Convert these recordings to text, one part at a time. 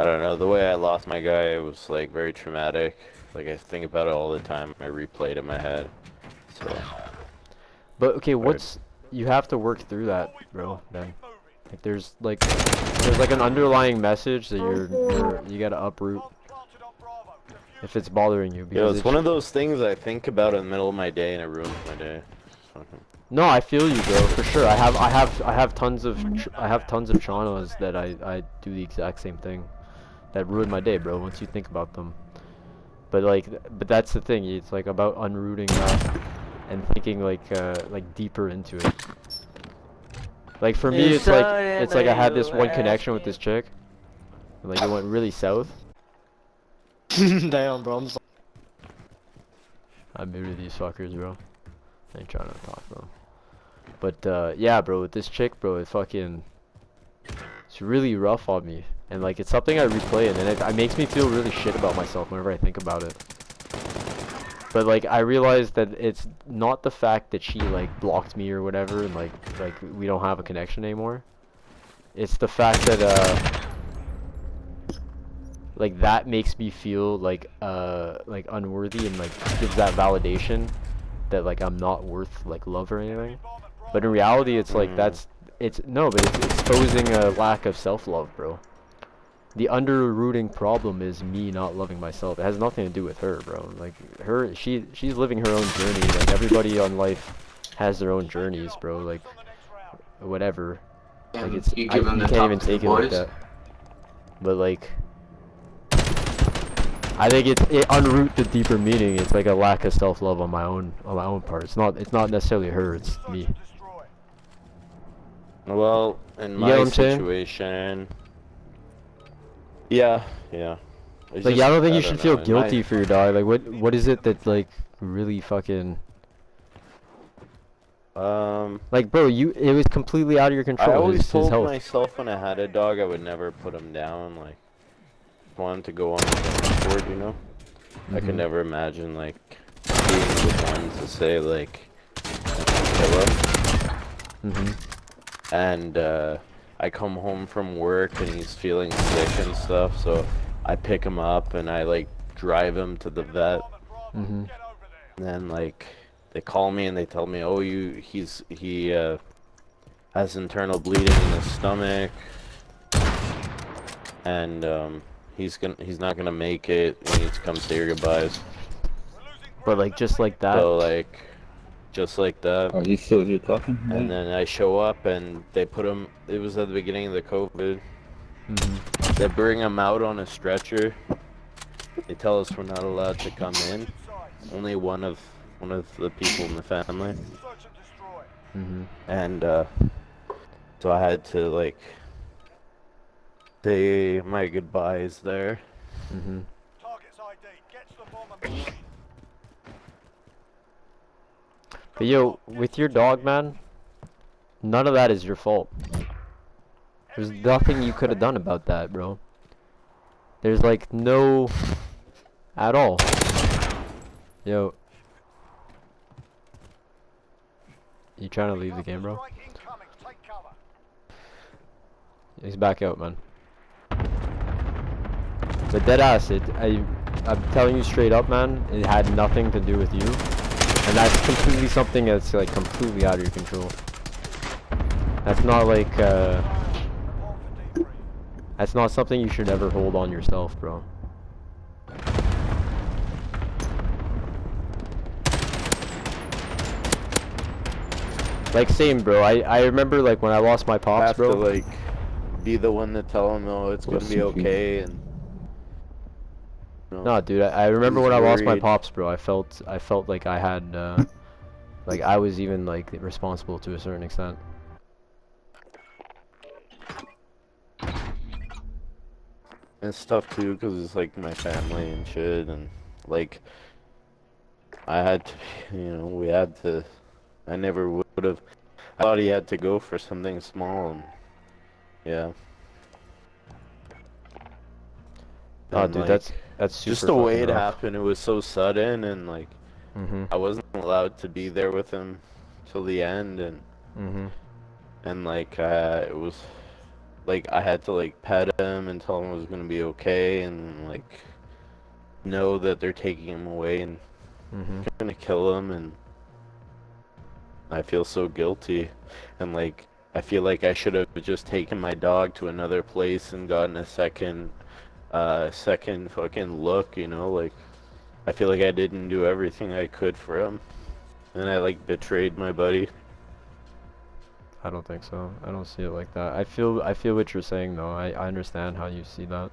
I don't know, the way I lost my guy was like very traumatic. Like I think about it all the time. I replay it in my head. So, But okay, but you have to work through that, bro. Then, like, there's like an underlying message that you gotta uproot if it's bothering you yo, because it's it's. one of those things I think about in the middle of my day and it ruins my day. No, I feel you, bro, for sure. I have tons of traumas that I do the exact same thing that ruin my day, bro. Once you think about them. But that's the thing. It's like about unrooting that and thinking like deeper into it. Like for me, it's like I had this one connection with this chick, and like it went really south. Damn, bro. I muted these fuckers, bro. I ain't trying to talk, bro. But yeah, bro, with this chick, bro, it's really rough on me, and like it's something I replay, and then it makes me feel really shit about myself whenever I think about it. But like I realized that it's not the fact that she like blocked me or whatever, and like we don't have a connection anymore. It's the fact that like that makes me feel like unworthy and like gives that validation that like I'm not worth like love or anything. But in reality, it's like it's exposing a lack of self-love, bro. The under-rooting problem is me not loving myself. It has nothing to do with her, bro. Like she's living her own journey. Like everybody on life has their own journeys, bro. Like whatever. Like And it's you give them you the can't talk even to the take it like boys. that. But like I think it unroot the deeper meaning. It's like a lack of self-love on my own part. It's not necessarily her. It's me. Well, in You get what my I'm saying? situation, yeah, yeah. It's Like, just yeah, I don't think I you don't should feel know. In my guilty for your dog. Like, what is it that like really fucking like, bro? It was completely out of your I control. always His told health. myself when I had a dog I would never put him down. Like, want him to go on the board, you know? I could never imagine like being the one to say like kill him. And I come home from work and he's feeling sick and stuff, so I pick him up and I like drive him to the vet. And then like they call me and they tell me, oh, he has internal bleeding in his stomach, and he's not gonna make it. You need to come say your goodbyes. But like, just like that. So like, just like that. Are you still here talking? And then I show up and they put him. It was at the beginning of the COVID. They bring him out on a stretcher. They tell us we're not allowed to come in. Only one of the people in the family. And so I had to like say my goodbyes there. But yo, with your dog, man, none of that is your fault. There's nothing you could have done about that, bro. There's like no at all. Yo, you trying to leave the game, bro? He's back out, man. But dead ass, I'm telling you straight up, man, it had nothing to do with you. And that's completely something that's like completely out of your control. That's not like that's not something you should ever hold on yourself, bro. Like same, bro. I remember like when I lost my I pops, have bro. to like be the one to tell him, no, it's gonna be okay, and No, dude, I remember he's when I lost my worried. pops, bro. I felt like I had like I was even like responsible to a certain extent. It's tough too, cause it's like my family and shit, and like I had to, we had to. I never would have. I thought he had to go for something small, and yeah. Oh, And dude, like, that's super just the way fucking it rough. happened, it was so sudden, and like, I wasn't allowed to be there with him till the end, and like, it was like I had to like pet him and tell him it was gonna be okay, and like know that they're taking him away and Mhm. gonna kill him, and I feel so guilty, and like I feel like I should have just taken my dog to another place and gotten a second fucking look, you know, like I feel like I didn't do everything I could for him, and I like betrayed my buddy. I don't think so. I don't see it like that. I feel what you're saying though. I understand how you see that.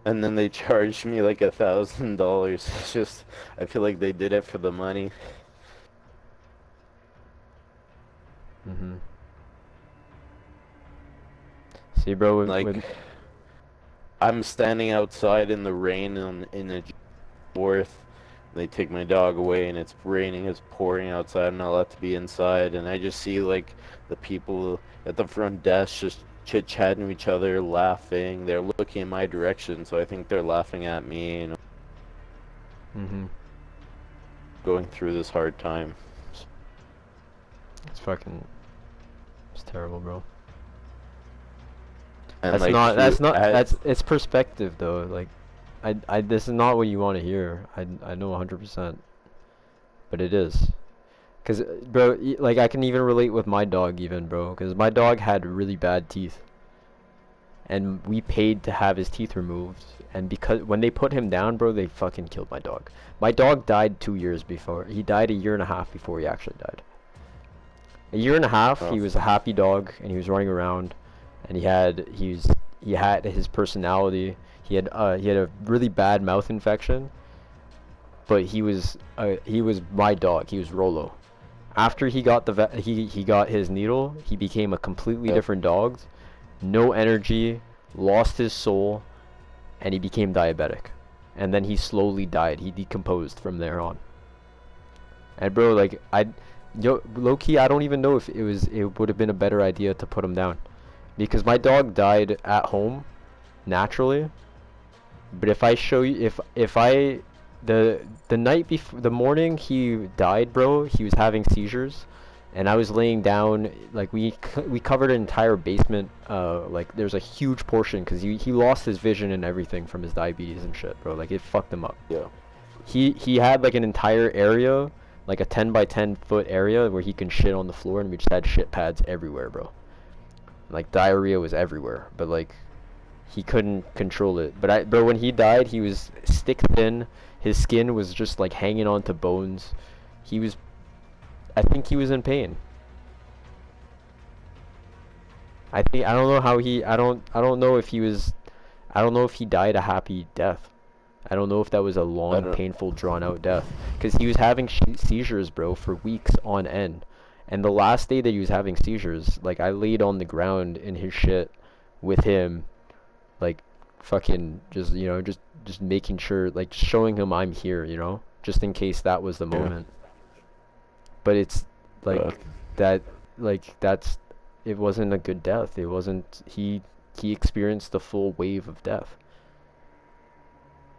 And then they charged me like $1,000. It's just, I feel like they did it for the money. Mhm. See, bro, with Like, I'm standing outside in the rain in the fourth. They take my dog away, and it's raining, it's pouring outside. I'm not allowed to be inside, and I just see like the people at the front desk just chit-chatting to each other, laughing. They're looking in my direction, so I think they're laughing at me, you know, Mhm. going through this hard time. It's fucking. It's terrible, bro. And That's like not. he, That's not. I, That's. It's perspective though. Like, This is not what you want to hear. I know 100%. But it is. Cause, bro, like I can even relate with my dog, even, bro. Cause my dog had really bad teeth, and we paid to have his teeth removed. And because when they put him down, bro, they fucking killed my dog. My dog died 2 years before. He died a year and a half before he actually died. A year and a half, oh, he was a happy dog, and he was running around, and he had his personality. He had a really bad mouth infection, but he was my dog. He was Rolo. After he got he got his needle, he became a completely yeah. different dog. No energy, lost his soul, and he became diabetic. And then he slowly died. He decomposed from there on. And bro, like low key, I don't even know if it would have been a better idea to put him down, because my dog died at home naturally. But if I show you, if I the night before, the morning he died, bro, he was having seizures, and I was laying down, like we covered an entire basement, like there's a huge portion, because he lost his vision and everything from his diabetes and shit, bro, like it fucked him up. Yeah. He had like an entire area, like a 10 by 10 foot area where he can shit on the floor, and we just had shit pads everywhere, bro. Like diarrhea was everywhere, but like he couldn't control it. Bro, when he died, he was stick thin. His skin was just like hanging onto bones. He was, I think he was in pain. I don't know how I don't know if he was, I don't know if he died a happy death. I don't know if that was a I long, don't. painful, drawn out death. Because he was having seizures, bro, for weeks on end. And the last day that he was having seizures, like I laid on the ground in his shit with him, like fucking just, just making sure, like showing him I'm here, just in case that was the Yeah. moment. But it's Uh, like that, like that's, it wasn't a good death. It wasn't, he experienced the full wave of death.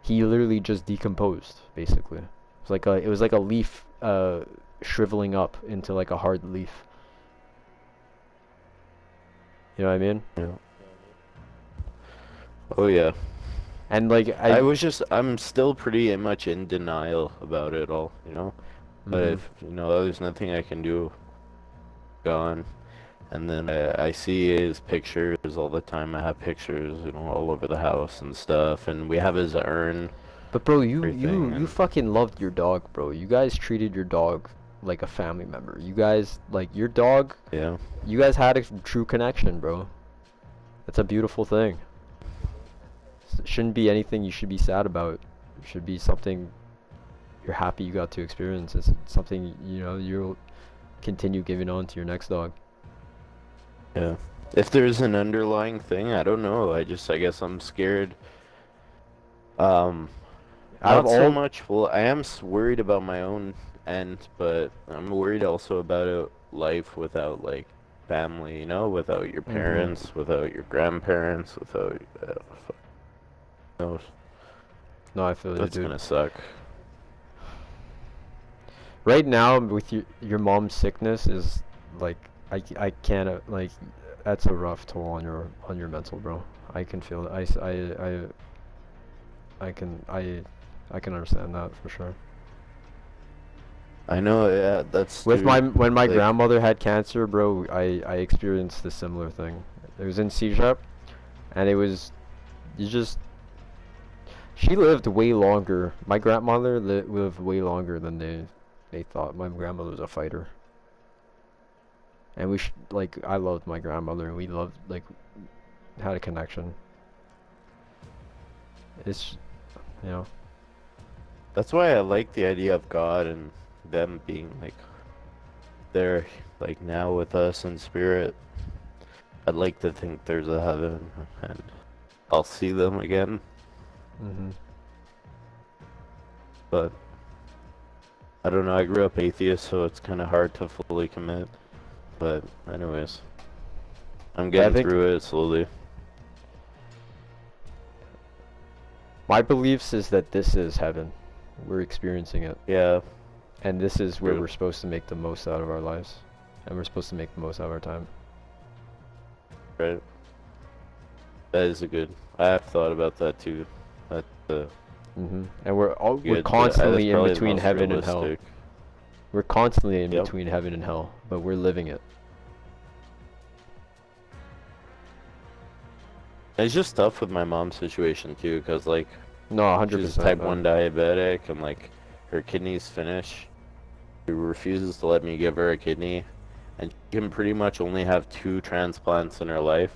He literally just decomposed, basically. It was like a leaf shriveling up into like a hard leaf. You know what I mean? yeah. Oh yeah. And like I'm still pretty much in denial about it all, you know? But mhm. if, there's nothing I can do, gone. And then I see his pictures all the time. I have pictures, all over the house and stuff. And we have his urn, But bro, everything. you And fucking loved your dog, bro. You guys treated your dog like a family member. You guys, like your dog, yeah, you guys had a true connection, bro. That's a beautiful thing. It shouldn't be anything you should be sad about. It should be something you're happy you got to experience. It's something, you'll continue giving on to your next dog. yeah. If there's an underlying thing, I don't know. I guess I'm scared. Um, Out of Not so all, much. Well, I am worried about my own end, but I'm worried also about a life without like family, without your mhm. parents, without your grandparents, without fuck knows. No, I feel you, That's dude. gonna suck. Right now, with your mom's sickness is like, I can't, like, that's a rough toll on your mental, bro. I can feel it. I can understand that for sure. I know, yeah, that's With my dude, when my like, grandmother had cancer, bro, I experienced a similar thing. It was in CJEP, and it was you just she lived way longer. My grandmother lived way longer than they thought. My grandmother was a fighter, and like I loved my grandmother, and we loved like had a connection. It's you know. that's why I like the idea of God and them being like they're like now with us in spirit. I'd like to think there's a heaven and I'll see them again, Mhm. but I don't know. I grew up atheist, so it's kind of hard to fully commit. But anyways, I'm I getting think through it slowly. my beliefs is that this is heaven. We're experiencing it. Yeah, And this is where true. we're supposed to make the most out of our lives. And we're supposed to make the most out of our time. Right. That is a good. I have thought about that too. That's And we're good. constantly That's in probably the between most heaven and hell. realistic. We're constantly in Yep. between heaven and hell, but we're living it. It's just tough with my mom's situation too, cause like No, she's 100%, type man. 1 diabetic and like her kidneys finish. She refuses to let me give her a kidney, and she can pretty much only have 2 transplants in her life,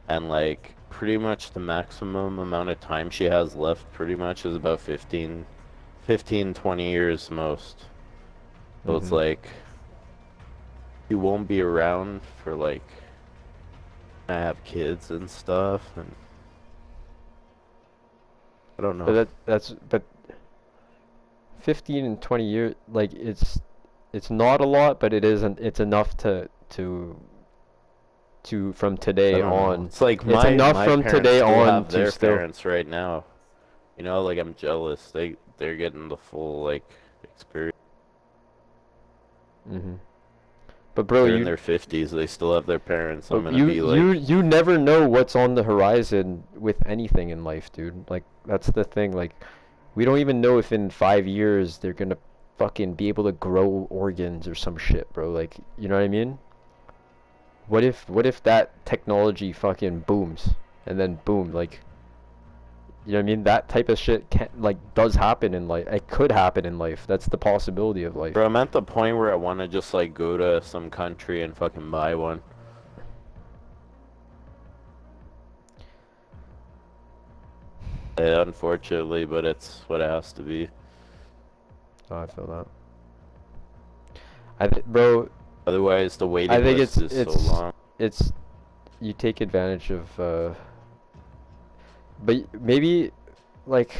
and like pretty much the maximum amount of time she has left pretty much is about 15, 20 years most. So it's like you won't be around for like I have kids and stuff, and I don't know. But 15 and 20 years, like it's not a lot, but it's enough to from I today don't know. on. It's like It's enough my from parents today still on have to their still. parents right now. You know, like I'm jealous. They're getting the full like experience. But bro, They're in their 50s. They still have their parents. I'm but gonna be like, you never know what's on the horizon with anything in life, dude. Like that's the thing. Like we don't even know if in 5 years they're gonna fucking be able to grow organs or some shit, bro. Like you know what I mean? What if that technology fucking booms and then boom, like you know what I mean? That type of shit can does happen in life. It could happen in life. That's the possibility of life. bro, I'm at the point where I want to just like go to some country and fucking buy one. Yeah, unfortunately, but it's what it has to be. Oh, I feel that. Bro, Otherwise, the I waiting think list is so long. it's you take advantage of but maybe like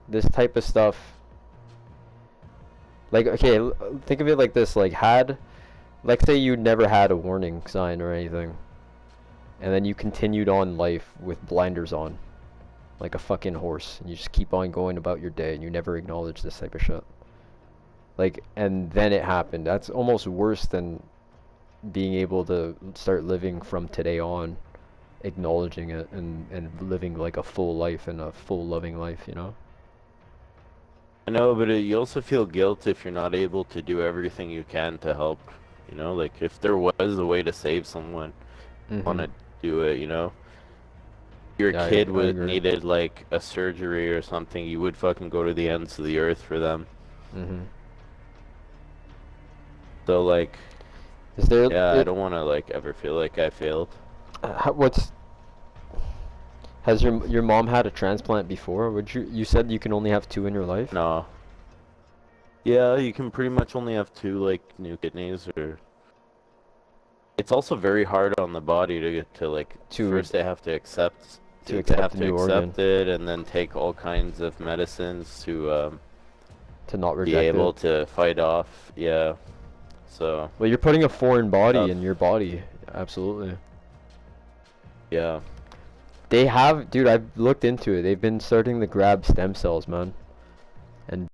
this type of stuff, like okay, think of it like this, like let's say you never had a warning sign or anything, and then you continued on life with blinders on like a fucking horse, and you just keep on going about your day and you never acknowledge this type of shit, like, and then it happened. That's almost worse than being able to start living from today on, acknowledging it and living like a full life and a full loving life, you know? I know, but you also feel guilt if you're not able to do everything you can to help. You know, like if there was a way to save someone, want to do it. You know, your Yeah, kid I would agree. needed like a surgery or something, you would fucking go to the ends of the earth for them. So like, Is there yeah, I don't want to like ever feel like I failed. has your mom had a transplant before? You said you can only have 2 in your life? No. Yeah, you can pretty much only have 2 like new kidneys, or it's also very hard on the body to get to like first they have to accept the new organ, it and then take all kinds of medicines to not be reject able it. to fight off. Yeah. So Well, you're putting a foreign body tough. in your body. Absolutely. Yeah. They have, dude, I've looked into it. They've been starting to grab stem cells, man.